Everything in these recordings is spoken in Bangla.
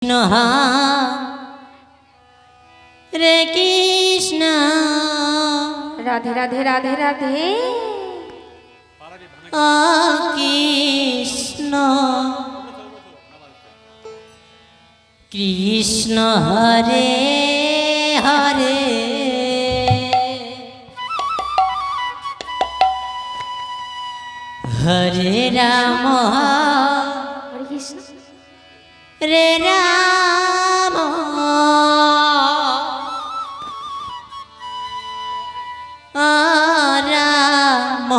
কৃষ্ণ হরে কৃষ্ণ রাধে রাধে রাধে রাধে কৃষ্ণ কৃষ্ণ হরে হরে হরে রাম হরে কৃষ্ণ রে রাম রাম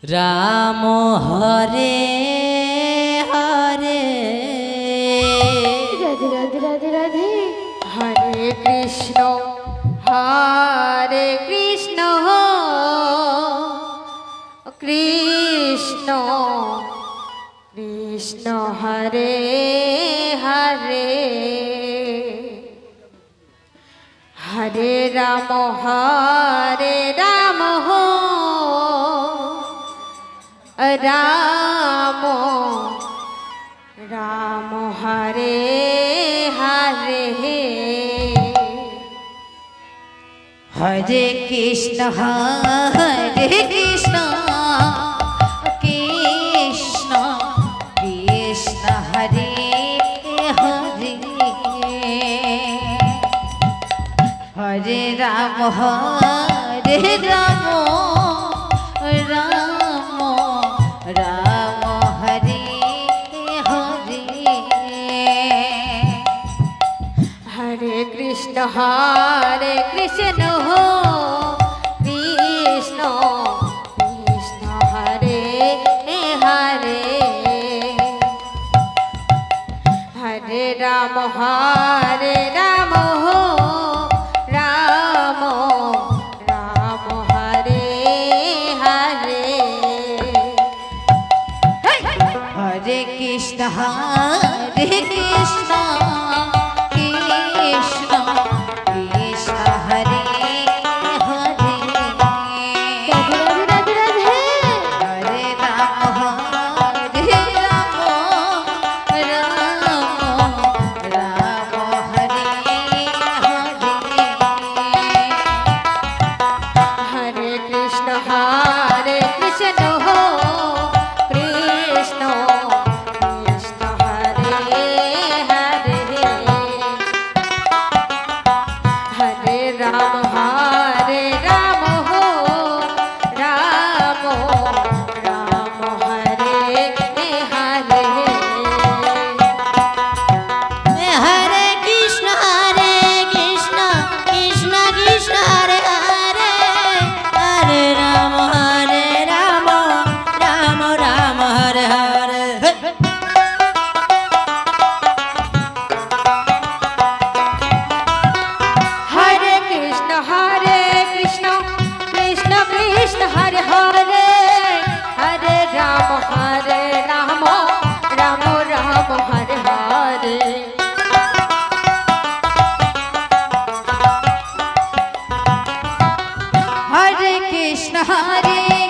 রাম হরে হরে রাধে রাধে রাধে রাধে হরে কৃষ্ণ কৃষ্ণ কৃষ্ণ হরে হরে হরে রাম রাম রাম হরে হরে হরে কৃষ্ণ কৃষ্ণ কৃষ্ণ কৃষ্ণ হরে হরে হরে রাম রাম রাম হরে হরে হরে কৃষ্ণ কৃষ্ণ কৃষ্ণ হরে হরে হরে রাম রাম রাম হরে হরে হরে কৃষ্ণ কৃষ্ণ কৃষ্ণ কৃষ্ণ হরে হরে রাধে রাধে রাধে হরে রাম রাম হরে হরে হরে কৃষ্ণ কৃষ্ণ কৃষ্ণ কৃষ্ণ হরে হরে হরে রাম রাম রাম হরে হরে হরে কৃষ্ণ কৃষ্ণ কৃষ্ণ হরে হরে হরে রাম রাম রাম হরে হরে হরে কৃষ্ণ কৃষ্ণ কৃষ্ণ হরে হরে হরে রাম রাম রাম হরে হরে হরে কৃষ্ণ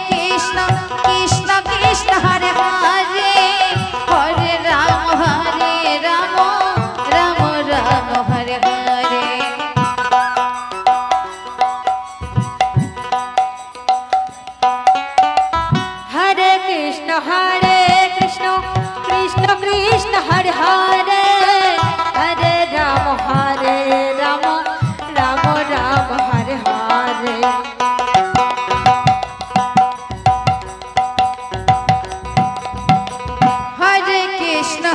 কৃষ্ণ কৃষ্ণ কৃষ্ণ হরে হরে হরে রাম রাম রাম হরে হরে হরে কৃষ্ণ কৃষ্ণ কৃষ্ণ কৃষ্ণ হরে হরে হরে রাম রাম রাম হরে হরে হরে কৃষ্ণ